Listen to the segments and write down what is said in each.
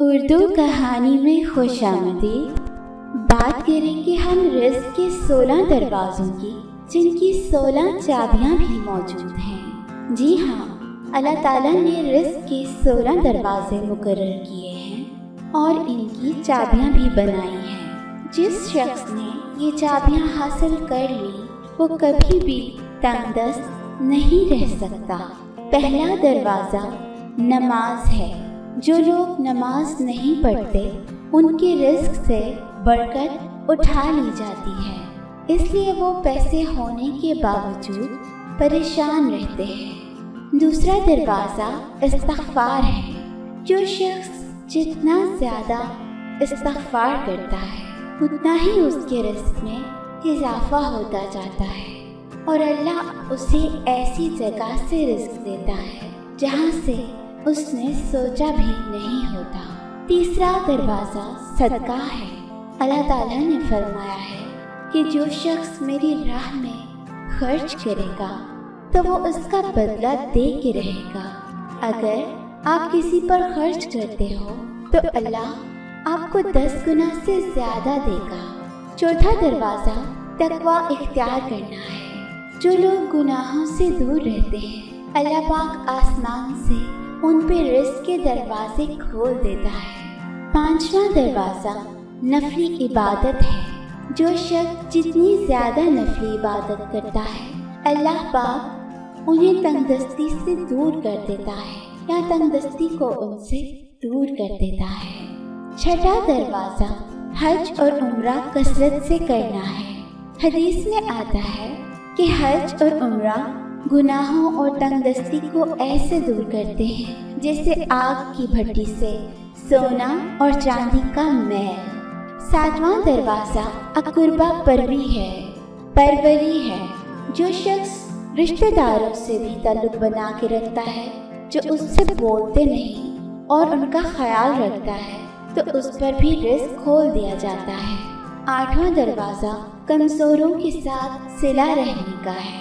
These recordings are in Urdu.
اردو کہانی میں خوش آمدید۔ بات کریں کہ ہم رزق کے 16 دروازوں کی، جن کی 16 چابیاں بھی موجود ہیں۔ جی ہاں، اللہ تعالیٰ نے رزق کے 16 دروازے مقرر کیے ہیں اور ان کی چابیاں بھی بنائی ہیں۔ جس شخص نے یہ چابیاں حاصل کر لی وہ کبھی بھی تنگ دست نہیں رہ سکتا۔ پہلا دروازہ نماز ہے۔ جو لوگ نماز نہیں پڑھتے ان کے رزق سے برکت اٹھا لی جاتی ہے، اس لیے وہ پیسے ہونے کے باوجود پریشان رہتے ہیں۔ دوسرا دروازہ استغفار ہے۔ جو شخص جتنا زیادہ استغفار کرتا ہے اتنا ہی اس کے رزق میں اضافہ ہوتا جاتا ہے اور اللہ اسے ایسی جگہ سے رزق دیتا ہے جہاں سے اس نے سوچا بھی نہیں ہوتا۔ تیسرا دروازہ صدقہ ہے۔ اللہ تعالیٰ نے فرمایا ہے کہ جو شخص میری راہ میں خرچ کرے گا تو وہ اس کا بدلہ دے کے رہے گا۔ اگر آپ کسی پر خرچ کرتے ہو تو اللہ آپ کو 10 گنا سے زیادہ دے گا۔ چوتھا دروازہ تقوی اختیار کرنا ہے۔ جو لوگ گناہوں سے دور رہتے ہیں اللہ پاک آسمان سے ان پہ رزق کے دروازے کھول دیتا ہے۔ پانچواں دروازہ نفلی عبادت ہے۔ جو شخص جتنی زیادہ نفلی عبادت کرتا ہے اللہ پاک انہیں تنگ دستی سے دور کر دیتا ہے یا تنگ دستی کو ان سے دور کر دیتا ہے۔ چھٹا دروازہ حج اور عمرہ کثرت سے کرنا ہے۔ حدیث میں آتا ہے کہ حج اور عمرہ گناہوں اور تنگ دستی کو ایسے دور کرتے ہیں جیسے آگ کی بھٹی سے سونا اور چاندی کا میل۔ ساتواں دروازہ اقربا پروری ہے۔ جو شخص رشتہ داروں سے بھی تعلق بنا کے رکھتا ہے، جو اس سے بولتے نہیں اور ان کا خیال رکھتا ہے تو اس پر بھی رزق کھول دیا جاتا ہے۔ آٹھواں دروازہ کمزوروں کے ساتھ صلہ رحمی کا ہے۔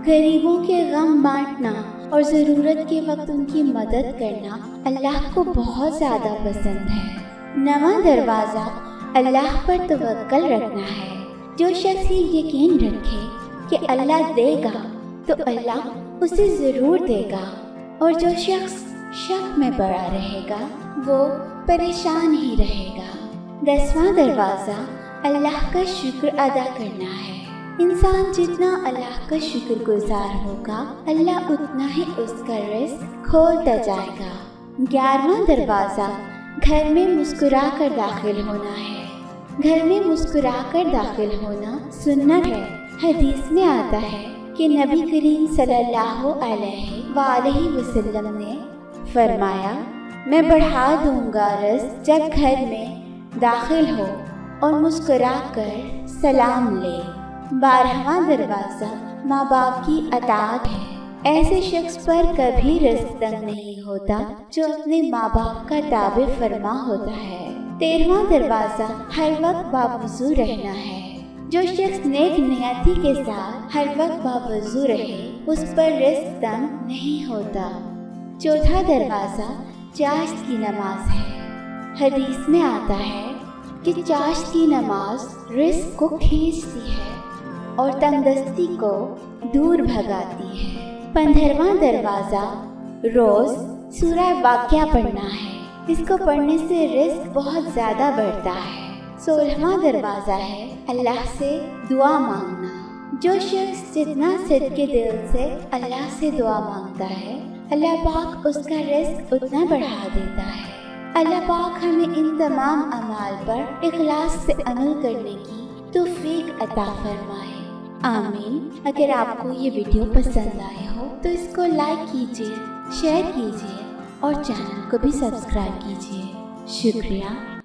غریبوں کے غم بانٹنا اور ضرورت کے وقت ان کی مدد کرنا اللہ کو بہت زیادہ پسند ہے۔ نواں دروازہ اللہ پر توکل رکھنا ہے۔ جو شخص یہ یقین رکھے کہ اللہ دے گا تو اللہ اسے ضرور دے گا، اور جو شخص شک میں پڑا رہے گا وہ پریشان ہی رہے گا۔ 10واں دروازہ اللہ کا شکر ادا کرنا ہے۔ انسان جتنا اللہ کا شکر گزار ہوگا اللہ اتنا ہی اس کا رزق کھولتا جائے گا۔ 11واں دروازہ گھر میں مسکرا کر داخل ہونا ہے۔ گھر میں مسکرا کر داخل ہونا سنت ہے۔ حدیث میں آتا ہے کہ نبی کریم صلی اللہ علیہ وآلہ وسلم نے فرمایا، میں بڑھا دوں گا رزق جب گھر میں داخل ہو اور مسکرا کر سلام لے۔ 12واں دروازہ ماں باپ کی اطاعت ہے۔ ایسے شخص پر کبھی رزق تنگ نہیں ہوتا جو اپنے ماں باپ کا تابع فرما ہوتا ہے۔ 13واں دروازہ ہر وقت باوضو رہنا ہے۔ جو شخص نیک نیتی کے ساتھ ہر وقت باوضو رہے اس پر رزق تنگ نہیں ہوتا۔ چوتھا دروازہ چاشت کی نماز ہے۔ حدیث میں آتا ہے کہ چاشت کی نماز رزق کو کھینچتی ہے اور تنگ دستی کو دور بھگاتی ہے۔ 15واں دروازہ روز سورہ واقعہ پڑھنا ہے۔ اس کو پڑھنے سے رزق بہت زیادہ بڑھتا ہے۔ 16واں دروازہ ہے اللہ سے دعا مانگنا۔ جو شخص جتنا صدقے دل سے اللہ سے دعا مانگتا ہے اللہ پاک اس کا رزق اتنا بڑھا دیتا ہے۔ اللہ پاک ہمیں ان تمام اعمال پر اخلاص سے عمل کرنے کی توفیق عطا فرمائے، آمین۔ اگر آپ کو یہ ویڈیو پسند آئے ہو تو اس کو لائک کیجیے، شیئر کیجیے اور چینل کو بھی سبسکرائب کیجیے۔ شکریہ۔